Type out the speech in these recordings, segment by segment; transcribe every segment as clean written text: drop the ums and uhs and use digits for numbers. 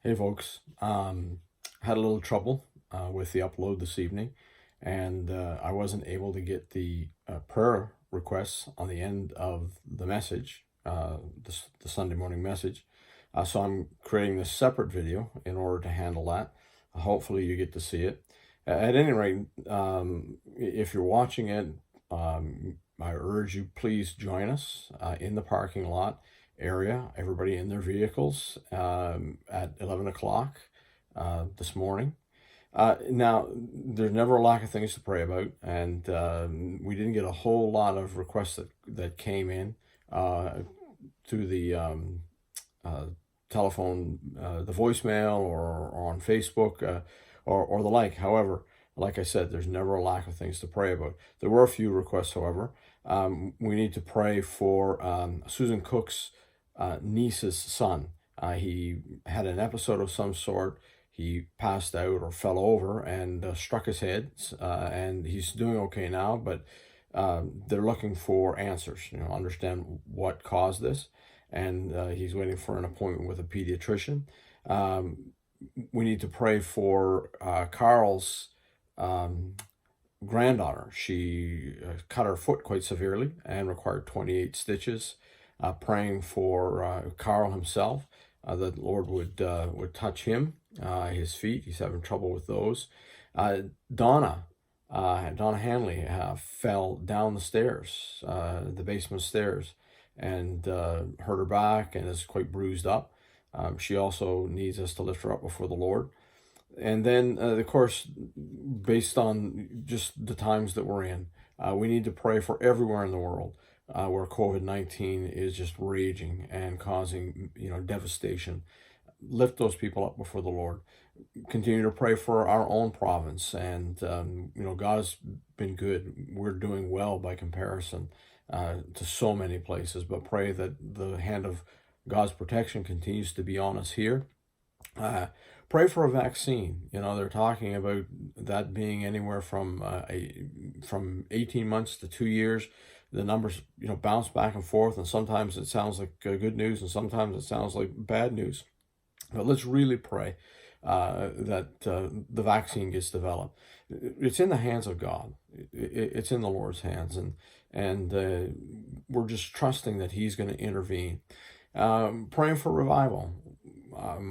Hey folks, had a little trouble with the upload this evening, and I wasn't able to get the prayer requests on the end of the message, the Sunday morning message. So I'm creating this separate video in order to handle that. Hopefully you get to see it. At any rate, if you're watching it, I urge you, please join us in the parking lot area, everybody in their vehicles at 11 o'clock this morning. Now, there's never a lack of things to pray about, and we didn't get a whole lot of requests that came in through the uh, telephone, the voicemail, or on Facebook, or the like. However, like I said, there's never a lack of things to pray about. There were a few requests, however. We need to pray for Susan Cook's niece's son. He had an episode of some sort. He passed out or fell over and struck his head, and he's doing okay now, but they're looking for answers, understand what caused this, and he's waiting for an appointment with a pediatrician. Um, we need to pray for Carl's granddaughter. She cut her foot quite severely and required 28 stitches. Praying for Carl himself, that the Lord would touch him, his feet. He's having trouble with those. Donna Hanley fell down the stairs, the basement stairs, and hurt her back and is quite bruised up. She also needs us to lift her up before the Lord. And then, of course, based on just the times that we're in, we need to pray for everywhere in the world where COVID-19 is just raging and causing, devastation. Lift those people up before the Lord. Continue to pray for our own province. And, God's been good. We're doing well by comparison to so many places, but pray that the hand of God's protection continues to be on us here. Pray for a vaccine. They're talking about that being anywhere from 18 months to 2 years. The numbers, bounce back and forth, and sometimes it sounds like good news, and sometimes it sounds like bad news. But let's really pray that the vaccine gets developed. It's in the hands of God. It's in the Lord's hands, and we're just trusting that He's going to intervene. Praying for revival.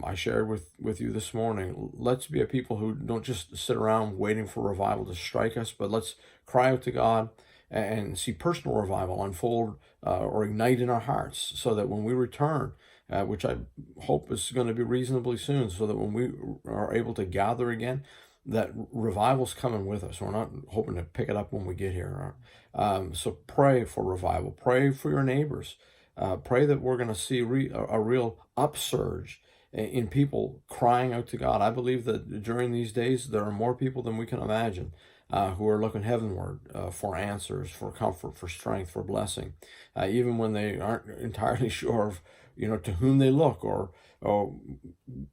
I shared with you this morning, let's be a people who don't just sit around waiting for revival to strike us, but let's cry out to God and see personal revival unfold or ignite in our hearts, so that when we return, which I hope is going to be reasonably soon, so that when we are able to gather again, that revival's coming with us. We're not hoping to pick it up when we get here. So pray for revival. Pray for your neighbors. Pray that we're going to see a real upsurge in people crying out to God. I believe that during these days, there are more people than we can imagine who are looking heavenward for answers, for comfort, for strength, for blessing, even when they aren't entirely sure of, to whom they look, or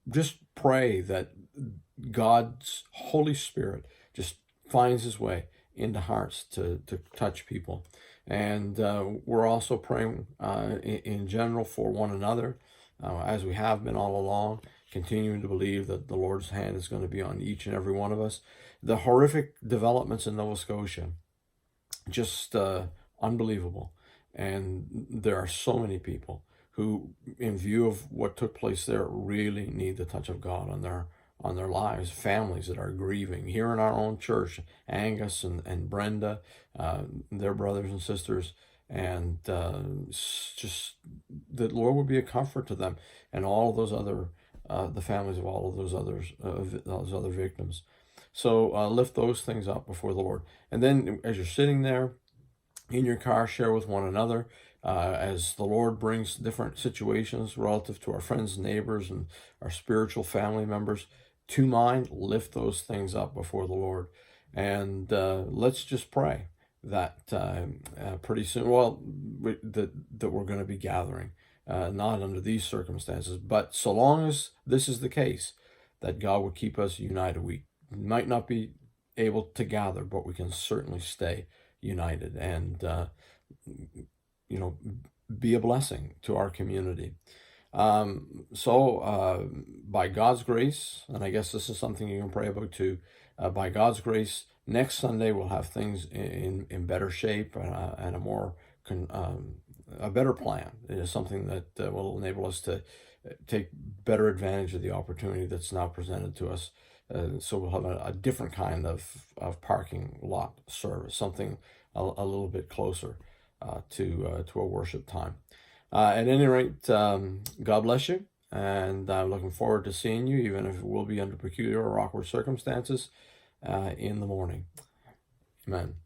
just pray that God's Holy Spirit just finds His way into hearts to touch people. And we're also praying in general for one another, as we have been all along, continuing to believe that the Lord's hand is going to be on each and every one of us. The horrific developments in Nova Scotia, just unbelievable. And there are so many people who, in view of what took place there, really need the touch of God on their lives. Families that are grieving. Here in our own church, Angus and Brenda, their brothers and sisters, and just that Lord would be a comfort to them, and all of those other the families of all of those other victims. So lift those things up before the Lord, and then as you're sitting there in your car, share with one another as the Lord brings different situations relative to our friends, neighbors, and our spiritual family members to mind. Lift those things up before the Lord, and let's just pray that pretty soon, that we're going to be gathering, not under these circumstances, but so long as this is the case, that God will keep us united. We might not be able to gather, but we can certainly stay united and be a blessing to our community. So by God's grace, and I guess this is something you can pray about too, by God's grace, next Sunday we'll have things in better shape and a better plan. It is something that will enable us to take better advantage of the opportunity that's now presented to us. So we'll have a different kind of parking lot service, something a little bit closer to a worship time. At any rate, God bless you, and I'm looking forward to seeing you, even if it will be under peculiar or awkward circumstances, in the morning. Amen.